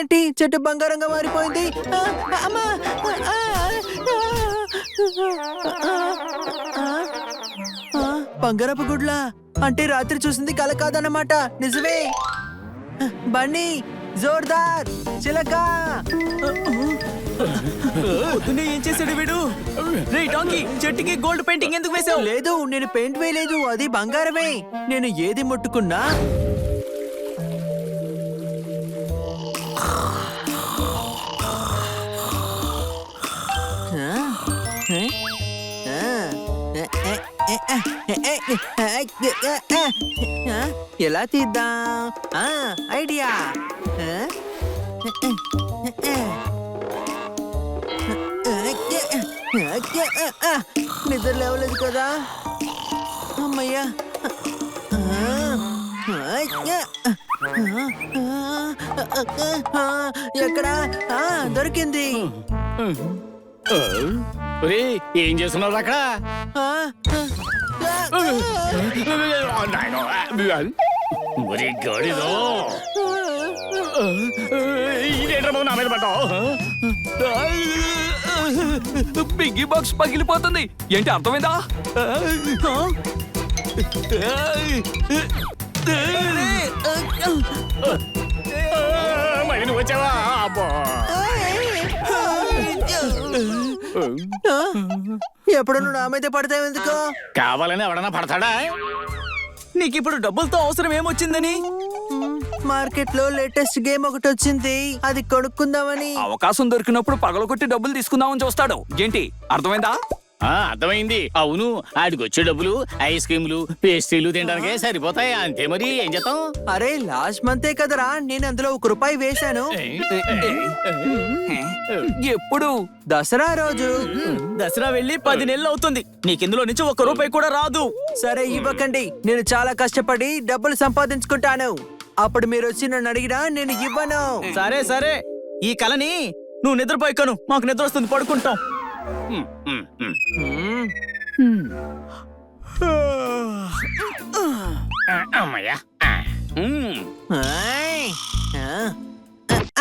ఇదేంటి చెట్టు బంగారంగా మారిపోయింది? అమ్మా! బంగారపు గుడ్లా అంటే రాత్రి చూసింది కల కాదన్నమాట. నిజమే. బన్నీ, జోర్దార్, చిలక. ఏం చేశాడు వీడు? రే డాంకీ, చెట్టుకి గోల్డ్ పెయింటింగ్ ఎందుకు వేసావు? లేదు, నేను పెయింట్ వేయలేదు, అది బంగారమే. నేను ఏది ముట్టుకున్నా ఎలా తీద్దాం? ఐడియా. నిద్ర లేవలేదు కదా. అమ్మయ్యా. ఎక్కడా? దొరికింది. ఏం చేస్తున్నారు అక్కడ? నా మీద పడ్డావు. బిగ్గీ బాక్స్ పగిలిపోతుంది. ఏంటి అర్థమైందా? మరి నువ్వు వచ్చావా? ఎప్పుడు నువ్వు నా మీద పడతావు ఎందుకో? కావాలని ఎవడన్నా పడతాడా? నీకిప్పుడు డబ్బులతో అవసరం ఏమొచ్చిందని? మార్కెట్ లో లేటెస్ట్ గేమ్ ఒకటి వచ్చింది, అది కొనుక్కుందామని. అవకాశం దొరికినప్పుడు పగలగొట్టి డబ్బులు తీసుకుందామని చూస్తాడు. ఏంటి అర్థమైందా? అర్థమైంది. అవును, ఆడికొచ్చే డబ్బులు ఐస్ క్రీములు పేస్ట్రీలు తినడానికే సరిపోతాయి. అంతే, మరి ఏం చేద్దాం? అరే లాస్ట్ మంతే కదరా నేను అందులో ₹1 వేశాను. ఎప్పుడు? దసరా రోజు. దసరా వెళ్ళి 10 నెలలు అవుతుంది. నీకిందులో నుంచి ₹1 కూడా రాదు. సరే ఇవ్వకండి, నేను చాలా కష్టపడి డబ్బులు సంపాదించుకుంటాను. అప్పుడు మీరు వచ్చి నన్ను అడిగినా నేను ఇవ్వను. సరే సరే, ఈ కలని నువ్వు నిద్రపోయికను, మాకు నిద్ర వస్తుంది, పడుకుంటాం. అమ్మయ్యా.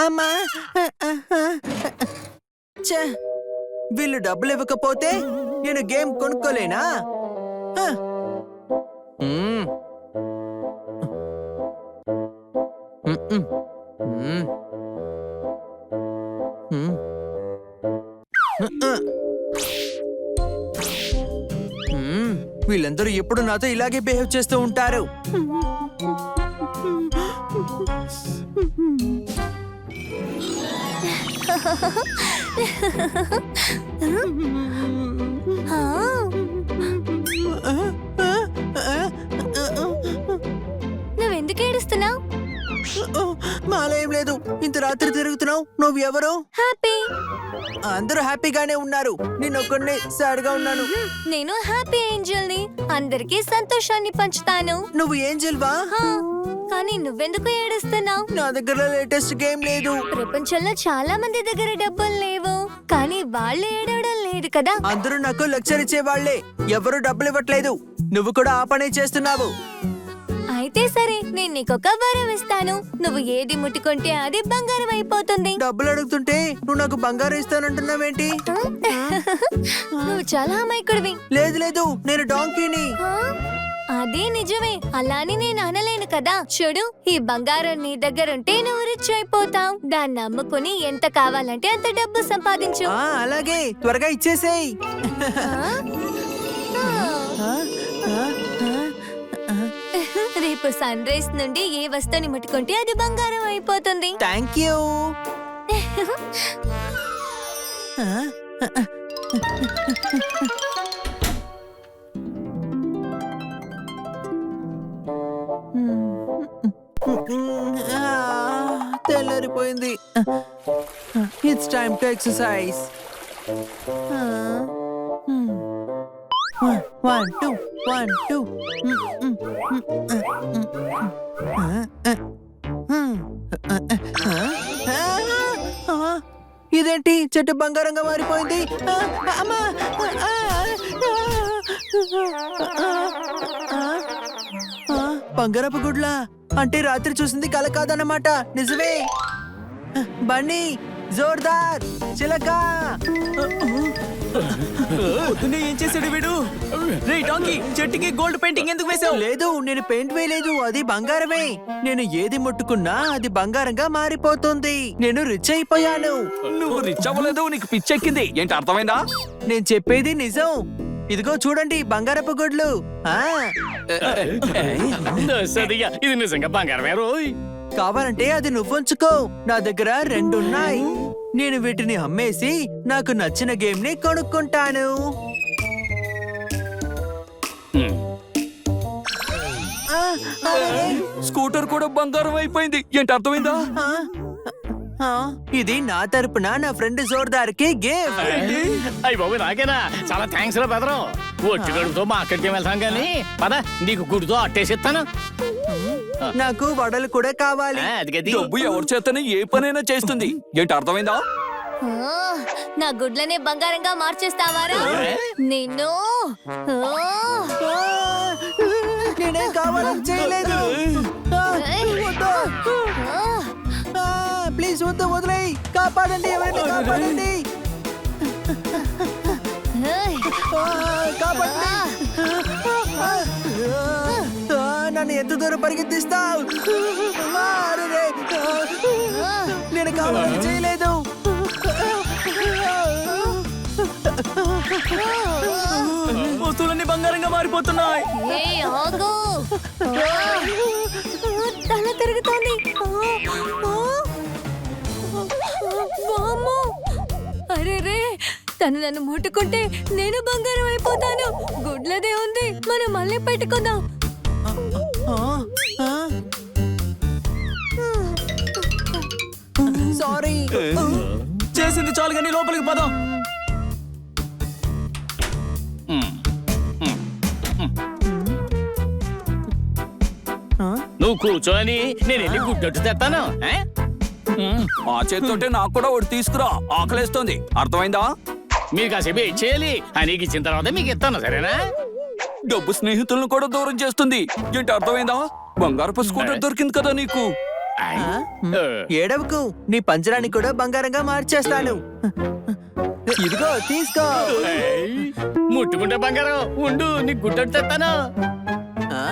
అమ్మా, వీళ్ళు డబ్బులు ఇవ్వకపోతే నేను గేమ్ కొనుక్కోలేనా? వీళ్ళందరూ ఎప్పుడు నాతో ఇలాగే బిహేవ్ చేస్తూ ఉంటారు. నువ్వెందుకు ఏడుస్తున్నావు? మాలేం లేదు. ఇంత రాత్రి తిరుగుతున్నావు. నువ్వు ఎవరు? హ్యాపీ. అందరూ హ్యాపీగానే ఉన్నారు, నేను ఒక్కడినే సాడ్ గా ఉన్నాను. నేను హ్యాపీ ఏంజల్ ని, అందరికీ సంతోషాన్ని పంచుతాను. నువ్వు ఏంజల్ వా? కానీ నువ్వెందుకు ఏడుస్తున్నావు? నా దగ్గర లేటెస్ట్ గేమ్ లేదు. ప్రపంచంలో చాలా మంది దగ్గర డబ్బులు లేవు, కానీ వాళ్ళు ఏడవడం లేదు కదా. అందరూ నాకు లెక్చర్ ఇచ్చే వాళ్లే, ఎవరు డబ్బులు ఇవ్వట్లేదు. నువ్వు కూడా ఆ పనే చేస్తున్నావు. అయితే సరే, నేను నీకొక వరం ఇస్తాను. నువ్వు ఏది ముట్టుకుంటే అది బంగారం అయిపోతుంది. డబ్బులు అడుగుతుంటే నువ్వు నాకు బంగారం ఇస్తానంటున్నావేంటి? నువ్వు చాలా అమాయకుడివి. లేదు లేదు, నేను డాంకీని. అదే నిజమే, అలాని నేను అనలేను కదా. చూడు, ఈ బంగారం నీ దగ్గరుంటే నువ్వు రిచ్ అయిపోతావు. దాన్ని అమ్ముకుని ఎంత కావాలంటే అంత డబ్బు సంపాదించు. అలాగే, త్వరగా ఇచ్చేసేయ్. రేపు సన్ రైజ్ నుండి ఏ వస్తువుని ముట్టుకుంటే అది బంగారం అయిపోతుంది. Thank you. తెల్లరిపోయింది. It's time to exercise. 1 2 1 2. ఇదేంటి చెట్టు బంగారంగా మారిపోయింది? బంగారపు గుడ్లా అంటే రాత్రి చూసింది కల కాదన్నమాట. నిజమే. బన్నీ జోర్దార్ చిలక. పొద్దున్నే ఏం చేశాడు వీడు? రే డాంకీ, చెట్టుకి గోల్డ్ పెయింటింగ్ ఎందుకు వేసావు? లేదు, నేను పెయింట్ వేయలేదు, అది బంగారమే. నేను ఏది ముట్టుకున్నా అది బంగారంగా మారిపోతుంది. నేను రిచ్ అయిపోయాను. నువ్వు రిచ్ అవ్వలేదు, నీకు పిచ్చెక్కింది. ఏంటి అర్థమైందా? నేను చెప్పేది నిజం. ఇదిగో చూడండి, బంగారపు గుడ్లు. ఆ, సరిగా ఇది నిజంగా బంగారమే రోయ్. కావాలంటే అది నువ్వుంచుకో. నా దగ్గర 2 ఉన్నాయి. నేను వీటిని అమ్మేసి నాకు నచ్చిన గేమ్ ని కొనుక్కుంటాను. హ్మ్. ఆ, అరే, స్కూటర్ కూడా బంగారం అయిపోయింది. ఏంటి అర్థమైందా? ఆ, ఆ, ఇది నా తరపున నా ఫ్రెండ్ జోర్దార్కి గిఫ్ట్. అయ్యి బాబు నాకేనా? చాలా థ్యాంక్స్ రా బెదరం. ఒట్టి గడుపుతో మార్కెట్కి వెళ్తాం కానీ పద నీకు గుడితో అట్టేసిస్తాను. నాకు వడలు కూడా కావాలి. అది గది. డబ్బు ఎవరి చేతనే ఏ పనైనా చేస్తుంది. ఏంటి అర్థమైందా? ఆ, నా గుడ్లనే బంగారంగా మార్చేస్తావారా నిన్ను? ఆ, ఆ, నేనేం కావాలని చేయలేదు. ఆ, వద్దు. ఆ, ఆ, ప్లీజ్ వద్దు, వదిలేయ్. కాపాడండి, ఎవరైనా కాపాడండి. ఏయ్, ఆ, కాపాడండి. ఆ, నన్ను ఎంత దూరం పరిగెత్తిస్తావు? ఆ, అరెరే. ఆ, నేను కావాలని చేయలేదు. వస్తువులన్నీ బంగారంగా మారిపోతున్నాయి. ఏయ్, ఆగు. ఆ, తల తిరుగుతోంది. వామ్మో! అరెరే, తను నన్ను ముట్టుకుంటే నేను బంగారం అయిపోతాను. గుడ్లదే ఉంది, మనం మళ్ళీ పెట్టుకుందాం. ఆ, ఆ. సారీ. చేసింది చాలు కానీ లోపలికి పదం. హ్మ్. ఆ, నువ్వు కూర్చోని నేను వెళ్ళి గుడ్డొట్టు తెస్తాను. ఆ? ఆ చేతితోటే నాకు కూడా ఒకటి తీసుకురా, ఆకలేస్తోంది. అర్థమైందా? మీరు కాసేపు వెయిట్ చేయాలి. నీకు ఇచ్చిన తర్వాత మీకు ఇస్తాను, సరేనా? డబ్బు స్నేహితులను కూడా దూరం చేస్తుంది. ఏంటి అర్థమైందా? బంగారపు స్కూటర్ దొరికింది కదా నీకు. ఆయ్. ఏడవకు, నీ పంజరాన్ని కూడా బంగారంగా మార్చేస్తాను. ఇదిగో తీసుకో. ఏయ్, ముట్టుకుంటే బంగారం. ఉండు నీకు గుడ్డొట్టు తెస్తాను. ఆ,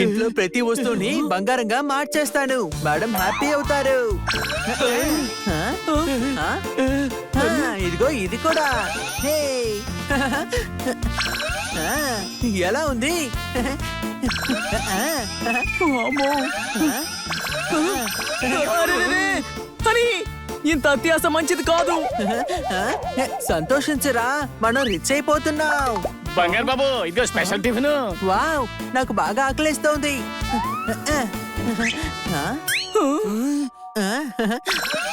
ఇంట్లో ప్రతి వస్తువుని బంగారంగా మార్చేస్తాను. మేడం హ్యాపీ అవుతారు. ఆ? ఆ? ఆ, ఇదిగో ఇది కూడా. హే. ఆ, ఎలా ఉంది? ఆ, అమ్మో! అరెరెరే! హరి, ఇంత అత్యాస మంచిది కాదు. ఆ, సంతోషించరా, మనం రిచ్ అయిపోతున్నాం. బంగారు బాబు ఇదిగో స్పెషల్ టిఫిన్. వావ్, నాకు బాగా ఆకలిస్తోంది. ఆ? ఆ?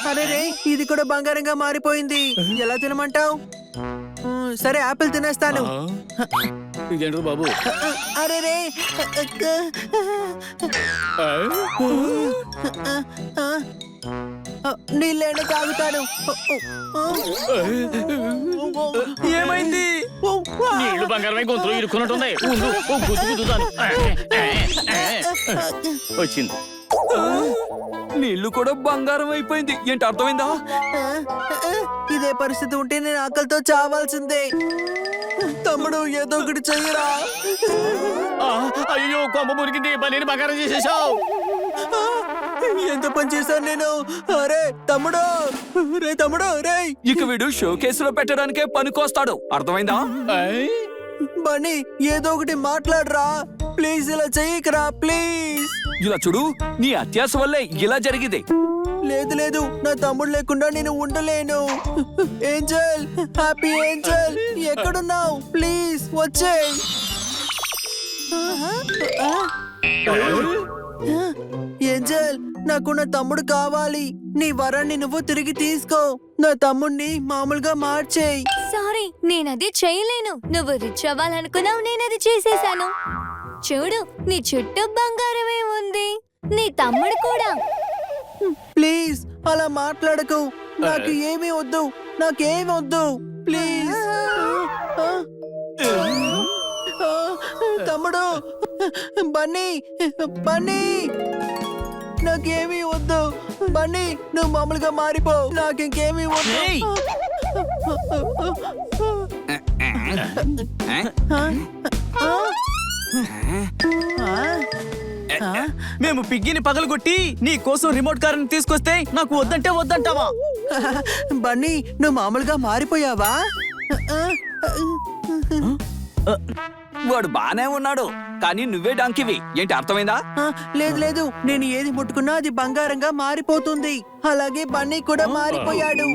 అరే రే, ఇది కూడా బంగారంగా మారిపోయింది. ఎలా తినమంటావు? సరే, ఆపిల్ తినేస్తాను. ఇదేంటి బాబు? అరే రే. నీళ్ళైనా తాగుతాను. ఏమైంది? నీళ్లు బంగారమై గొంతులో ఇరుక్కున్నట్టున్నాయి. ఉండు, ఓ గుద్దు గుద్దుతాను. వచ్చింది. నీళ్లు కూడా బంగారం అయిపోయింది. ఏంటి అర్థమైందా? ఇదే పరిస్థితి ఉంటే నేను ఆకలితో చావాల్సిందే. తమ్ముడు, ఏదో ఒకటి చెయ్యరా. అయ్యో, కొమ్మ మురికింది. పనిని బంగారం చేసేసావు. ఎంత పని చేశాను నేను. అరే తమ్ముడు, రే తమ్ముడు, రే. ఇక వీడు షో కేసులో పెట్టడానికే పనికొస్తాడు. అర్థమైందా? బన్నీ, ఏదో ఒకటి మాట్లాడరా ప్లీజ్. ఇలా చెయ్యకరా ప్లీజ్. ఇలా చూడు, నీ అత్యాస వల్లే ఇలా జరిగింది. లేదు లేదు, నా తమ్ముడు లేకుండా నేను ఉండలేను. ఏంజల్, హ్యాపీ ఏంజల్, ఎక్కడున్నావు? ప్లీజ్ వచ్చేయ్. ఏంజల్, నాకు నా తమ్ముడు కావాలి. నీ వరాన్ని నువ్వు తిరిగి తీసుకో. నా తమ్ముడిని మామూలుగా మార్చేయ్. సారీ, నేనది చేయలేను. నువ్వు రిచ్ అవ్వాలనుకున్నావు, నేనది చేసేశాను. చూడు, నీ చుట్టూ బంగారమే ఉంది, నీ తమ్ముడు కూడా. ప్లీజ్ అలా మాట్లాడకు. నాకు ఏమీ వద్దు, నాకేమీ వద్దు. ప్లీజ్. తమ్ముడు, బన్నీ, బన్నీ. నాకేమీ వద్దు. బన్నీ నువ్వు మామూలుగా మారిపో, నాకు ఇంకేమీ వద్దు. ఏయ్! మేము పిగ్గిని పగలగొట్టి నీ కోసం రిమోట్ కారుని తీసుకొస్తే నాకు వద్దంటే వద్దంటావా? బన్నీ నువ్వు మామూలుగా మారిపోయావా? వాడు బానే ఉన్నాడు, కానీ నువ్వే డాంకివి. ఏంటి అర్థమైందా? లేదు లేదు, నేను ఏది ముట్టుకున్నా అది బంగారంగా మారిపోతుంది. అలాగే బన్నీ కూడా మారిపోయాడు.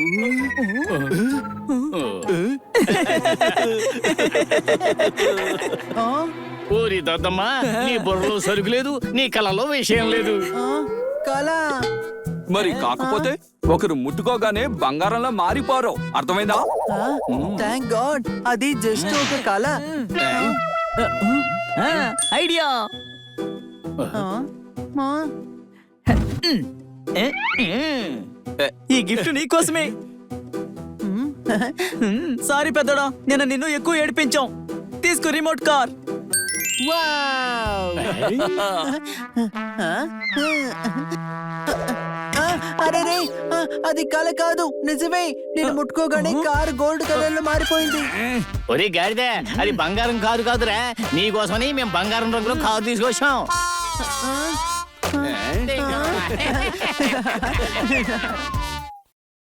ఆ, ఊరి దద్దమ్మ, నీ బుర్రలో సరుకు లేదు, నీ కళలో విషయం లేదు. ఆ, కళ. మరి కాకపోతే ఒకరు ముట్టుకోగానే బంగారంలో మారిపోరు. అర్థమైందా? థ్యాంక్ గాడ్, అది జస్ట్ ఒక కళ. ఐడియా. ఆ, ఆ. ఈ గిఫ్ట్ నీ కోసమే. సారీ పెద్దడా, నేను నిన్ను ఎక్కువ ఏడిపించాం. తీసుకో రిమోట్ కార్. వావ్! అరే రే, అది కళ కాదు, నిజమే. నేను ముట్టుకోగానే కారు గోల్డ్ కలర్ లో మారిపోయింది. ఒరే గాడిదే, అది బంగారం కాదు కాదురా. నీ కోసమని మేము బంగారం రంగులో కారు తీసుకొచ్చాం. ఆ,